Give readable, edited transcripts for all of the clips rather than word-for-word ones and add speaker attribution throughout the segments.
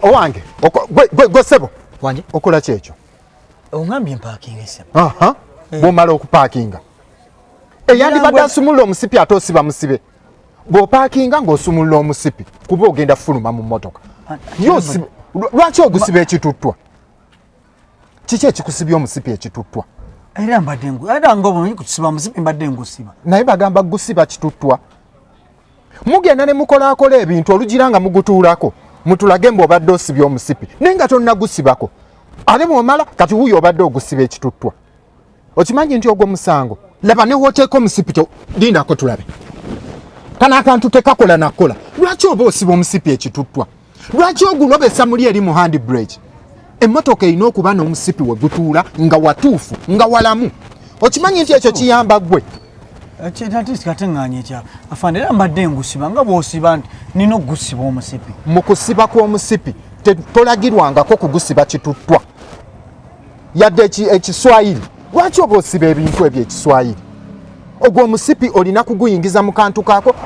Speaker 1: Owange gwe sebo
Speaker 2: wanje
Speaker 1: okola kyekyo
Speaker 2: ongambye parking esebo
Speaker 1: bw'omala okupakinga eyandibadde asumulula omusipi ate osiba musibe bw'opaakinga ng'osumulula omusipi kuba ogenda fuluma mu mmotoka lwaki ogusiba ekituttwa kiki ekikusibya omusipi ekituttwa
Speaker 2: era ngobomanyi kusiba musipi mbadde ngusiba
Speaker 1: naye bagamba gusiba kituttwa mugenda ne mukolaakola ebintu olugira nga mugutuulako mutulage mbw'obadde osibya omusipi naye nga tonnagusibako ate bw'omala kati wuuyo obadde ogusiba ekituttwa okimanyi nti ogwo musango laba ne wooteeka omusipi lindako tulabe kano akantu tekakola nakola lwaki oba osiba omusipi ekituttwa lwaki ogulobesa muli eri mu hand brake emmotoka erina okuba n'omusipi we gutuula nga watuufu nga walamu okimanyi nti ekyo kiyamba ggwe
Speaker 2: kikateŋŋaanya ekya afande era mbadde ngusiba nga bw'osiba nti nina okugusiba omusipi
Speaker 1: mu kusiba kw'omusipi tolagirwangako kugusiba kituttwa yadde ekiswayiri lwaki oba osiba ebintu ebyo ekiswayiri ogwo omusipi olina kuguyingiza mu kantu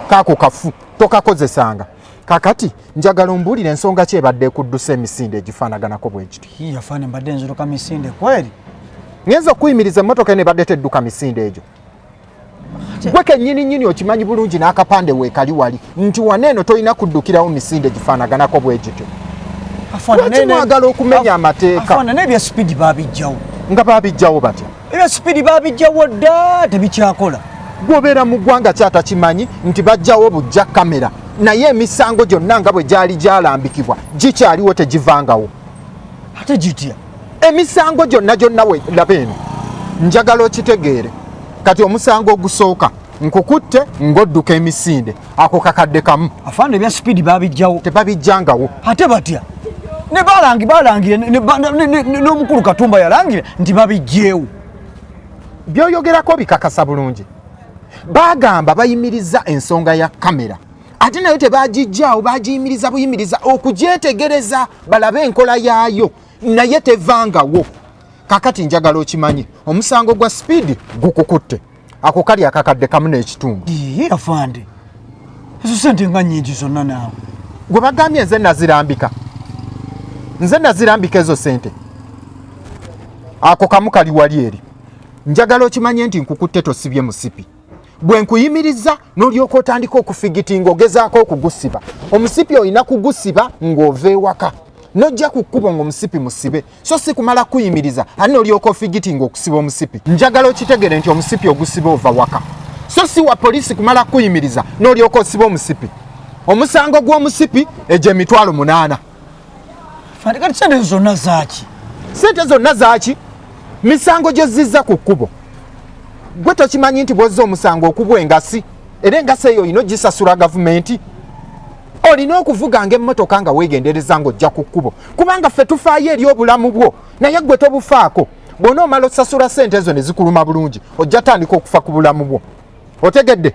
Speaker 1: kaako kafu tokakozesanga kakati njagala ombuulire ensonga ki ebadde ekuddusa emisinde egifaanaganako bwe kityo
Speaker 2: afande mbadde nziruka misinde kweri
Speaker 1: ngenza okuyimiriza emmotoka nebadde tedduka misinde egyo gwe kennyini okimanyi bulungi n'akapande weekali wali nti waneeno tolina kuddukirawo misinde gifaanaganako bwe gityo lwaki mwagala okumenya amateeka
Speaker 2: n'ebya sipiidi baabijjawo
Speaker 1: nga baabijjawo batya
Speaker 2: ebya sipiidi baabijjawo dda tebikyakola
Speaker 1: gwobeera mu ggwanga kyatakimanyi nti bajjawo bujja kamera naye emisango gyonna nga bwe gyali gyalambikibwa gikyaliwo tegivangawo
Speaker 2: ate gitya
Speaker 1: emisango gyonna we laba eno njagala okitegeere kati omusango ogusooka nkukutte ng'odduka emisinde ako kakadde kamu
Speaker 2: afande ebya sipiidi baabijjawo
Speaker 1: tebabijjangawo
Speaker 2: ate batya ne balangire n'omukulu Katumba yalangire nti babijjeewo
Speaker 1: byoyogerako bikakasa bulungi bagamba bayimiriza ensonga ya kamera ate nayo tebagijjaawo bagiyimiriza buyimiriza okugyetegereza balabe enkola yaayo naye tevangawo kakati njagala okimanyi omusango gwa sipiidi gukukutte ako kali akakadde kamu n'ekitundu
Speaker 2: afande ezo sente nga nnyingi zonna naawe
Speaker 1: gwe bagambye nze nazirambika ezo sente ako kamu kali wali eri njagala okimanye nti nkukutte tosibye musipi bwe nkuyimiriza n'olyoka otandika okufigitinga ogezaako okugusiba omusipi olina kugusiba ng'ova ewaka nojja ku kkubo ng'omusipi musibe so si kumala kuyimiriza ate n'olyoka ofigitinga okusiba omusipi njagala okitegere nti omusipi ogusiba ova waka so si wa poliisi kumala kuyimiriza n'olyoka osiba omusipi omusango gw'omusipi egyo emitwalo 8
Speaker 2: kati sente zonna zaaki
Speaker 1: sente zonna zaaki misango gyozizza ku kkubo gwe tokimanyi nti bwozza omusango okubwa engasi era engasi eyo olina ogisasula gavumenti olina okuvuga ng'emmotoka nga weegendereza ng'ojja ku kkubo kubanga ffe tufaayo eri obulamu bwo naye gwe tobufaako bw'ona omala osasula sente ezo ne zikuluma bulungi ojja tandika okufa ku bulamu bwo otegedde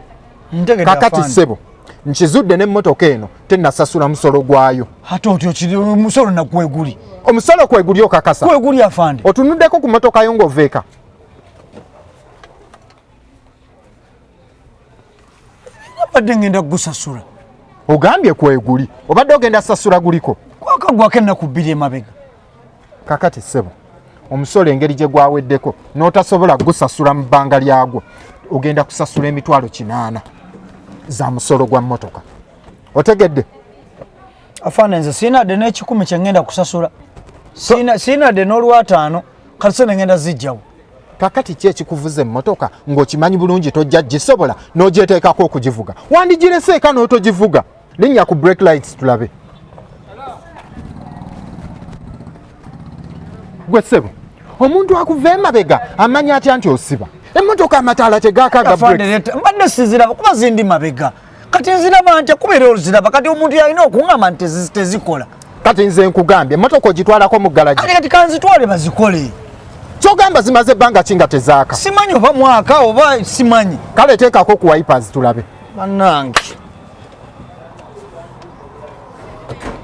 Speaker 1: kakati ssebo nkizudde n'emmotoka eno tennasasula musolo gwayo
Speaker 2: ate otyo kiri musolo nakweguli
Speaker 1: omusolo kweguli okakasa
Speaker 2: kweguli afande
Speaker 1: otunuddeko ku mmotoka yo ng'oveeka
Speaker 2: badde ngenda kugusasula
Speaker 1: ogambye kweguli obadde ogenda sasula guliko
Speaker 2: kwakagwako ennaku 2 emabega
Speaker 1: kakati ssebo omusolo engeri gye gwaweddeko n'otasobola gusasula mu bbanga lyagwo ogenda kusasula emitwalo 8 za musolo gwa mmotoka otegedde
Speaker 2: afande nze siinadde n'ekikumi kyengenda kusasula siinadde n'olwataano kati se nengenda zijjawo
Speaker 1: kakati ki ekikuvuza emmotoka ng'okimanyi bulungi tojja gisobola n'ogyeteekako okugivuga wandigirese eka n'otogivuga linnya ku break lights tulabe gwe ssebo omuntu akuva emabega amanya atya nti osiba emmotoka amataala tegakaga
Speaker 2: mbadde siziraba kuba zindi mabega kati nziraba ntya kubeera oluziraba kati omuntu yalina okuŋŋamba nti tezikola
Speaker 1: kati nze nkugambye emmotoka ogitwalako mu galagi
Speaker 2: kati kanzitwale bazikole
Speaker 1: kyogamba zimaze ebbanga ki nga tezaaka
Speaker 2: simanyi oba mwaka oba simanyi
Speaker 1: kale teekako ku wipers tulabe
Speaker 2: bannange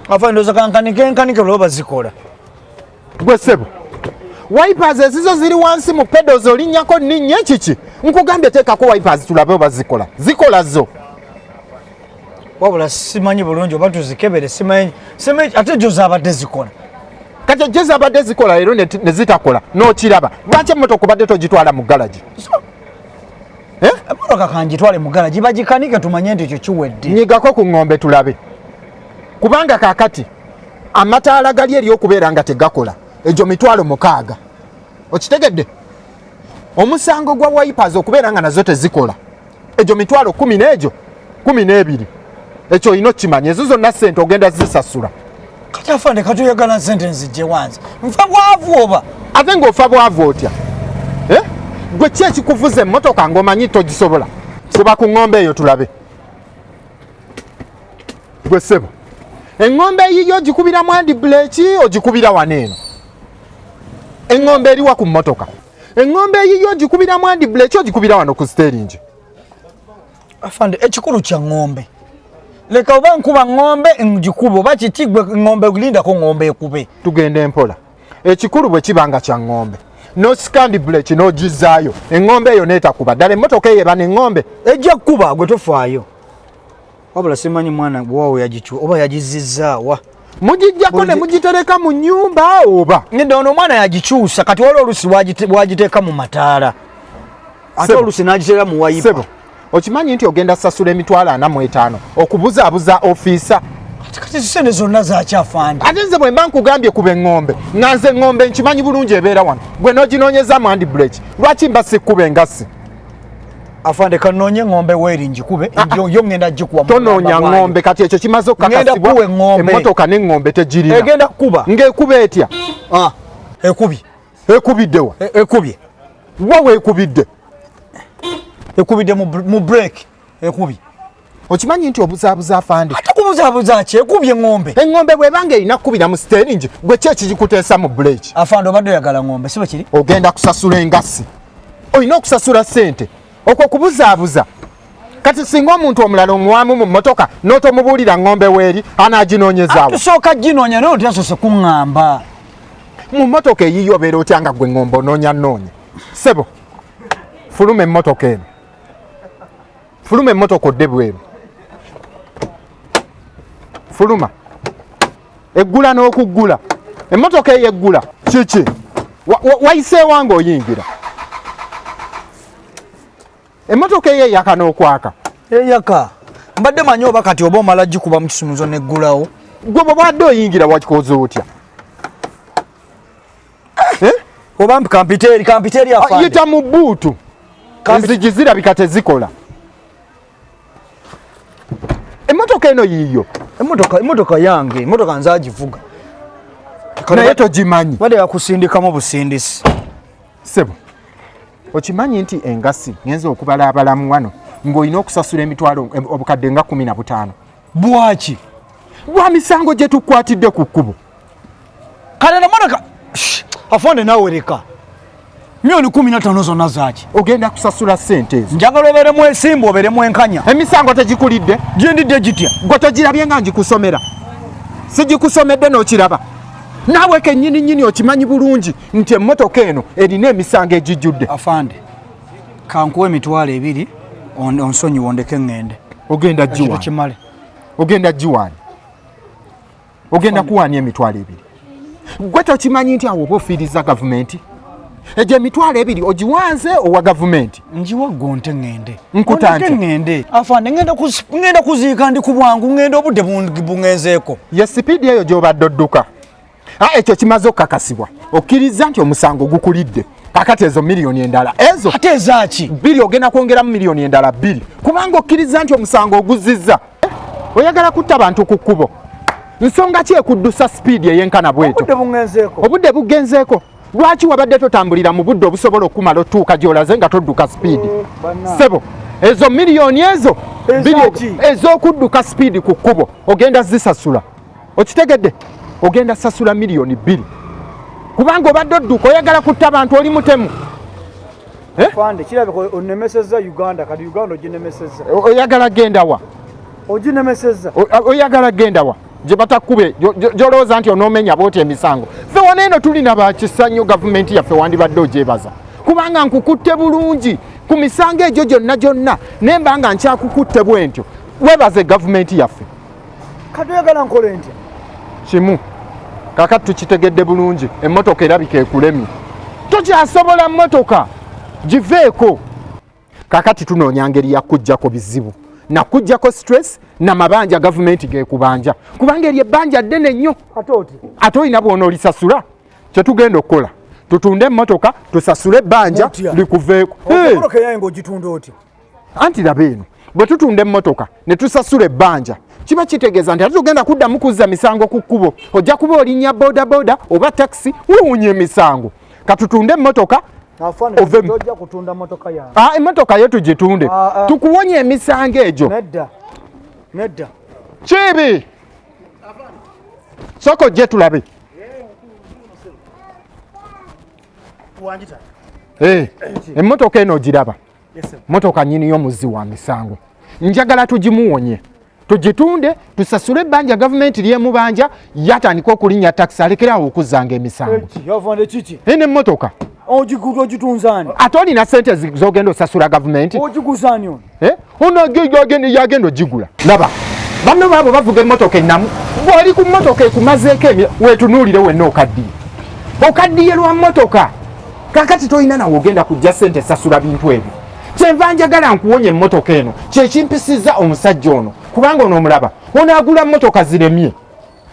Speaker 2: afa ndoza kankanike lwo bazikola
Speaker 1: gwe ssebo wipers ezizo ziri wansi mu pedos olinnyako nninnya ekiki nkugambye teekako wipers tulabe oba zikola zo
Speaker 2: wabula simanyi bulungi oba tuzikebere simanyi ate jo zaabadde zikola
Speaker 1: kati jo zaabadde zikola leero ne zitakola n'okiraba lwaki emmotoka obadde togitwala mu galagi
Speaker 2: emmotoka kangitwale mu galagi bagikanike tumanye nti ekyo kiwedde
Speaker 1: nyigako ku ŋŋombe tulabe kubanga kaakati amataala gali eri okubeera nga tegakola egyo 6,000 okitegedde omusango gwa wipers okubeera nga nazo tezikola egyo 10,000 n'egyo 12 ekyo olina okimanya ezo zonna ssente ogenda zisasula
Speaker 2: kati afande katoyagala ssente nzijje wanze nfa bwavu oba
Speaker 1: ate ng'ofa bwavu otya gwe ki ekikuvuza emmotoka ng'omanyi togisobola kuba ku ŋŋombe eyo tulabe gwe ssebo eŋŋombe eyiyo ogikubira mwandi buleki ogikubira wano eno eŋŋombe eriwa ku mmotoka eŋŋombe eyiyo ogikubira mwandi buleki ogikubira wano ku steeringi
Speaker 2: afande ekikulu kya ŋŋombe leka oba nkuba ŋŋombe ngikuba oba kiki gwe ŋŋombe lindako ŋŋombe ekube
Speaker 1: tugenda empola ekikulu bwe kiba nga kya ŋŋombe nosikandi buleki n'ogizaayo eŋŋombe eyo neetakuba ddala emmotoka eyo eba n'eŋŋombe
Speaker 2: ejja kukuba gwe tofaayo wabula simanyi mwana waawo oba yagizizzaawa
Speaker 1: mugijjako ne mugitereka mu nnyumba oba
Speaker 2: ngenda ono omwana yagikyusa kati wali olusi wagiteeka mu mataala ate olusi n'agiteera mu wayipa
Speaker 1: okimanyi nti ogenda sasula 45,000 okubuzaabuza ofiisa
Speaker 2: kati zisente zonna zakyafande
Speaker 1: ate nze bwe mba nkugambye kuba eŋŋombe nga nze eŋŋombe nkimanyi bulungi ebeera wano gwe n'oginoonyezaamu handi buleki lwaki mba sikkuba engasi
Speaker 2: afande kanoonye eŋŋombe weeri ngikube yo ngenda gikuwa
Speaker 1: tonoonya ŋŋombe kati ekyo kimaze okukakasibwa emmotoka n'eŋŋombe tegirina
Speaker 2: egenda kukuba
Speaker 1: ng'ekuba etya ekubiddewa
Speaker 2: ekubye
Speaker 1: wa weekubidde
Speaker 2: ekubidde mu break ekubye
Speaker 1: okimanyi nti obuzaabuza afande
Speaker 2: ate kubuzaabuza ki ekubye eŋŋombe
Speaker 1: eŋŋombe bw'ebanga erina kukubira mu steeringi gwe ki ekigikuteesa mu buleeki
Speaker 2: afande obadde oyagala ŋŋombe si bwe kiri
Speaker 1: ogenda kusasula engasi olina okusasula ssente okwo kubuzaabuza kati singa omuntu omulala omuwamu mu mmotoka n'otomubuulira ŋŋombe weeri anaaginoonyezaawo
Speaker 2: tusooka ginoonya naye otyasose kuŋŋamba
Speaker 1: mu mmotoka eyiyo obeera otya nga gwe ŋŋombe onoonya sebo fuluma emmotoka eno fuluma emmotoka odde bweru fuluma eggula n'okuggula emmotoka eyo eggula kiki wayiseewa nga oyingira emmotoka eyo eyaka n'okwaka
Speaker 2: eyaka mbadde manyi oba kati oba omala gikuba mu kisumuzo neggulawo
Speaker 1: gwe bwe bwadde oyingira wakikoze otya
Speaker 2: oba kampiteeri afande
Speaker 1: yita mu bbuutu enzigi zirabika tezikola emmotoka eno yiyo
Speaker 2: emmotoka yange emmotoka nze agivuga
Speaker 1: naye togimanyi
Speaker 2: badde yakusindikamu busindisi
Speaker 1: sebo okimanyi nti engasi ngenza okubalaabalamu wano ng'olina okusasula emitwalo obukadde nga 15
Speaker 2: bwaki
Speaker 1: lwa misango gye tukwatidde ku kkubo
Speaker 2: kale namotoka afande naawe leka milioni 15 zonna zaki
Speaker 1: ogenda kusasula ssente ezo
Speaker 2: njagala obeeremu ensimbu obeeremu enkanya
Speaker 1: emisango tegikulidde
Speaker 2: gyendidde gitya
Speaker 1: gwe togirabye nga ngikusomera sigikusomedde n'okiraba naawe kennyini okimanyi bulungi nti emmotoka eno erina emisango egijjudde
Speaker 2: afande kankuwa emitwalo 2 onsonyiwa ondeke ŋŋende
Speaker 1: ogenda giwaani ogenda kuwaanya emitwalo 2 gwe tokimanyi nti awo oba ofiiriza gavumenti egyo emitwalo 2 ogiwanze owa gavumenti
Speaker 2: njiwa gonte ŋŋende
Speaker 1: nkutante
Speaker 2: ŋŋende afande ŋŋenda kuziika ndi ku bwangu ŋŋenda obudde bungenzeeko
Speaker 1: ye sipiidi eyo gy'obadde odduka ekyo kimaze okukakasibwa okkiriza nti omusango gukulidde kakati ezo miliyoni endala ezo
Speaker 2: ate ezaki
Speaker 1: 2 ogenda kwongeramu miliyoni endala 2 kubanga okkiriza nti omusango oguzizza oyagala kutta bantu ku kkubo nsonga ki ekuddusa sipiidi eyenkana bwetyo obudde bugenzeeko lwaki wabadde totambulira mu budde obusobola okumala otuuka gy'olaze nga todduka sipiidi sebo ezo miliyoni ezo ez'okudduka sipiidi ku kkubo ogenda zisasula okitegedde ogenda sasula miliyoni 2 kubanga obadde odduka oyagala kutta abantu oli mutemu
Speaker 2: fande kirabika onemesezza Uganda kati Uganda oginemesezza
Speaker 1: oyagala genda wa
Speaker 2: oginemesezza
Speaker 1: oyagala genda wa gye batakkube gy'olowooza nti onoomenya booti emisango ffe wano eno tulina bakisa nnyo gavumenti yaffe wandibadde ogyebaza kubanga nkukutte bulungi ku misango egyo gyonna naye mba nga nkyakukutte bwe ntyo webaze gavumenti yaffe
Speaker 2: katuyagala nkole ntya
Speaker 1: kimu kakati tukitegedde bulungi emmotoka erabika ekulemye tokyasobola mmotoka giveeko kakati tunoonya ngeri yakuggyako bizibu nakuggyako stress namabanja gavumenti gekubanja kubanga eryo ebbanja ddene nnyo ate olina bw'onoolisasula kyetugenda okukola tutunde emmotoka tusasule ebbanja likuveeko anti laba eno bwe tutunda emmotoka ne tusasula ebbanja kiba kitegeeza nti ate tugenda kuddamu kuzza misango ku kkubo ojja kuba olinnya bodaboda oba takisi wewunya emisango katutunde emmotoka emmotoka yo tugitunde tukuwonya emisango egyo
Speaker 2: nedda
Speaker 1: kibi soko gye tulabe emmotoka eno ogiraba motoka nyini y'omuzi wa misango njagala tugimuwonye tugitunde tusasule ebbanja gavumenti lyemubanja yatandika okulinnya takisi alekerawo okuzzanga emisango ene emmotoka
Speaker 2: ogitunzaani
Speaker 1: ate olina sente zogenda osasula gavumenti
Speaker 2: ogiguzaani
Speaker 1: ono yagenda ogigula laba banno baabo bavuga emmotoka ennamu bw'oli ku mmotoka ekumazeeko weetunuulire wenna okaddiye lwa mmotoka kakati tolina nawe ogenda kujja sente sasula bintu ebyo kyenva njagala nkuwonya emmotoka eno kyekimpisizza omusajja ono kubanga onoomulaba onaagula mmotoka ziremye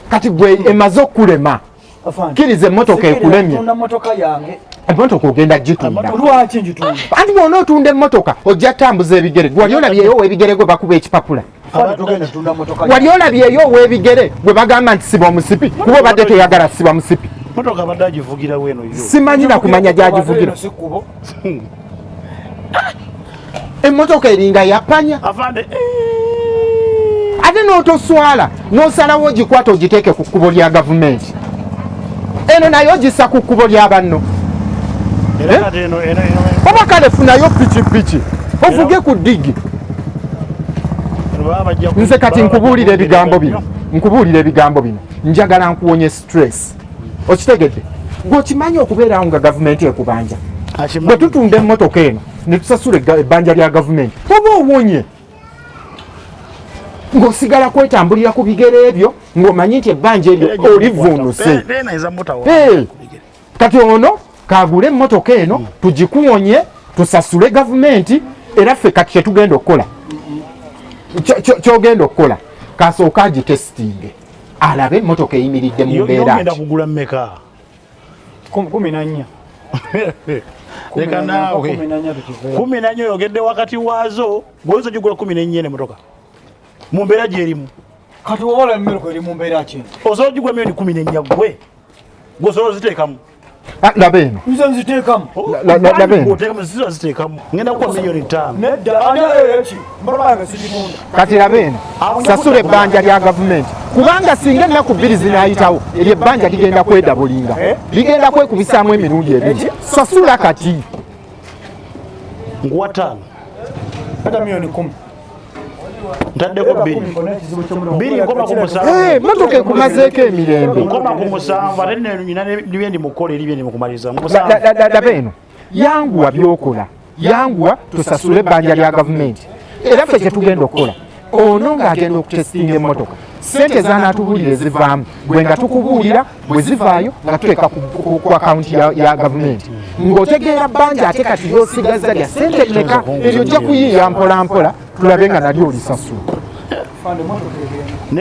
Speaker 1: kati gwe emaze okkulema kkiriza emmotoka ekulemye emmotoka ogenda gitunda anti bw'onootunda emmotoka ojja tambuza ebigere wali olabyeyo ow'ebigere gwe bakuba ekipapula wali olabyeyo ow'ebigere gwe bagamba nti siba omusipi kuba obadde toyagala siba musipi simanyi nakumanya gyagivugira emmotoka eringa yapanya ate n'otoswala n'osalawo ogikwata ogiteeke ku kkubo lya gavumenti eno naye ogissa ku kkubo lya banno oba kale funayo pikipiki ovuge ku ddigi nze kati nkubuulira ebigambo bino njagala nkuwonye stress okitegedde gweokimanyi okubeerawo nga gavumenti ekubanja bwe tutunda emmotoka eno ne tusasula ebbanja lya gavumenti oba owonye ng'osigala kwetambulira ku bigere ebyo ng'omanyi nti ebbanja eryo olivuunuse kati ono kaagule emmotoka eno tugikuwonye tusasule gavumenti era ffe kati kyetugenda okukola kyogenda okukola kasooka agitesitinge alabe emmotoka eyimiridde mu mbeera
Speaker 3: ati kugula mmeka
Speaker 2: 14
Speaker 3: leka naawe 14 oyogedde wakati waazo gwoyinza gigula 14 emmotoka mu mbeera gyerimu
Speaker 2: kati owola emmeruka eri mu mbeera ki
Speaker 3: osobola gigula milioni 14 gwe gwosobola oziteekamu
Speaker 1: laba eno
Speaker 2: nze nziteekamu
Speaker 3: ziteekamu ngenda kuwa milioni 5
Speaker 1: kati laba eno sasula ebbanja lya gavumenti kubanga singa ennaku 2 zinaayitawo eryo ebbanja ligenda kwedabulinga ligenda kwekubisaamu emirundi ebiri sasula kati
Speaker 3: nguwa 5
Speaker 2: kata milioni 10
Speaker 3: ntaddeko 2 nkoma ku 7
Speaker 1: motoka ekumazeeko emirembe
Speaker 3: nkoma ku 7 ate nina libyendi mukola eribyendi mukumaliza
Speaker 1: laba eno yanguwa byokola yanguwa tusasule ebbanja lya gavumenti era ffe kyetugenda okukola ono ng'agenda okutesitinga emmotoka sente zanaatubulira ezivaamu bwe nga tukubuulira bwe zivaayo nga tuteeka ku akawunti ya gavumenti ng'otegeera bbanja ate kati lyosigaza lya sente mmeka eryo ojja kuyiiya mpola mpola tulabe nga nalyo olisasula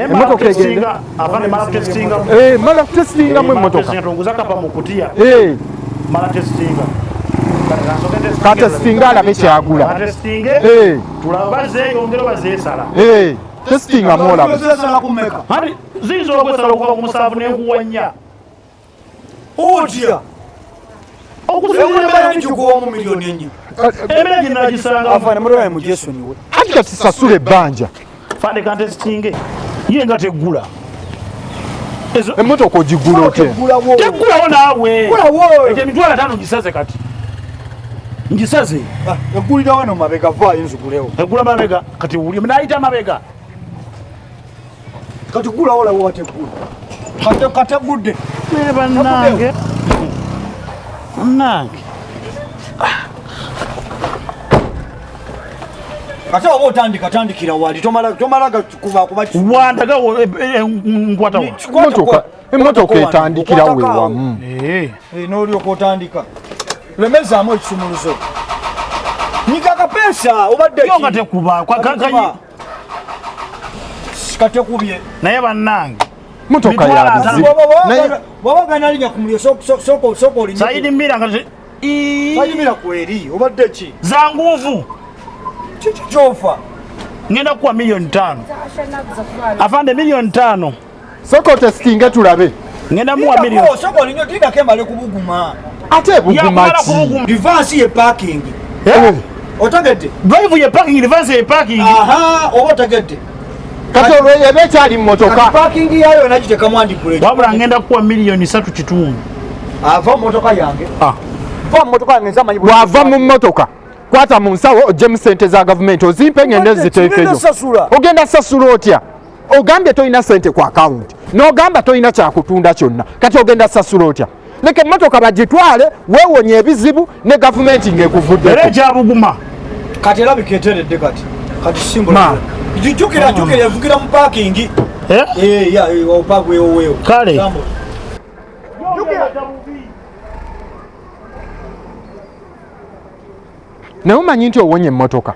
Speaker 3: emmotoka egenda
Speaker 1: mala kutesitingamu emmotoka
Speaker 3: tonguza kapa mu kutiya mala testinga
Speaker 1: katesitinga alabe kyagula
Speaker 3: tulaba zeeyongera oba zeesala
Speaker 1: testingamu olaba
Speaker 3: ziyinza okwesala okuva ku 7 n'enkuwa 4
Speaker 2: otya okuziamu milioni 4
Speaker 3: emera ginagisanga
Speaker 2: afana mudala mu Jason we
Speaker 1: ati kati sasula ebbanja
Speaker 3: fande kantesitinge ye nga teggula
Speaker 1: emmotoka ogigula otya
Speaker 3: teggulawo naawe ekyo emitwalo 5 ngisaze kati ngisaze
Speaker 2: eggulira wano mabega vaayo nzigulewo
Speaker 3: eggula mabega kati wuli naayita mabega
Speaker 2: kati gulawo lawo wateggula kategudde
Speaker 3: bannange
Speaker 2: Kati oba otandikira wali tomala kuba
Speaker 3: wandaga nkwata
Speaker 1: emmotoka etandikira we wamu
Speaker 2: n'olyoka otandika lemezaamu ekisumuluzo nyiga kapesa obadde
Speaker 3: yo nga tekuba
Speaker 2: katekubye
Speaker 3: naye bannange
Speaker 1: motoka ya bizibu
Speaker 2: wabagana linya ku muliro soko olinya
Speaker 3: Saidi Mira nga
Speaker 2: Saidi Mira kweri obadde ki
Speaker 3: za nguvu
Speaker 2: kyofa
Speaker 3: ngenda kuwa $5,000,000 afande $5,000,000
Speaker 1: soko testinge tulabe
Speaker 3: ngenda muwa $1,000,000
Speaker 2: soko olinya tinda kembale kubuguma
Speaker 1: ate buguma ki
Speaker 2: reverse ye parking otagedde
Speaker 3: drive ye parking reverse ye parking
Speaker 2: aha oba otagedde
Speaker 1: kati olweyebe ekyali mmotoka
Speaker 2: parking yayo nagiteka mwandikule
Speaker 3: wabula ngenda kuwa $3,000,000
Speaker 2: ava motoka yange va motoka yange nzamanyi
Speaker 1: wava mu mmotoka kwata mu nsawo ojje mu sente za gavumenti ozimpe ngende ziteekeyo ogenda sasula otya ogambye tolina sente ku akawunti n'ogamba tolina kyakutunda kyonna kati ogenda sasula otya leka emmotoka bagitwale weewonye ebizibu ne gavumenti ng'ekuvuddeko
Speaker 3: era ekyabuguma
Speaker 2: kati era biketeredde kati simbola jukira evugira mu parking opagwewoweewo
Speaker 3: kale
Speaker 1: naye omanyi nti owonye emmotoka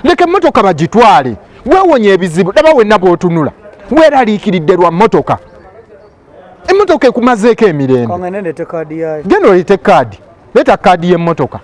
Speaker 1: leka emmotoka bagitwale weewonye ebizibu laba wenna bw'otunula weeraliikiridde lwa mmotoka emmotoka ekumazeeko emirembe
Speaker 2: kange nendete kaadi yayo
Speaker 1: genda olete kaadi leeta kaadi y'emmotoka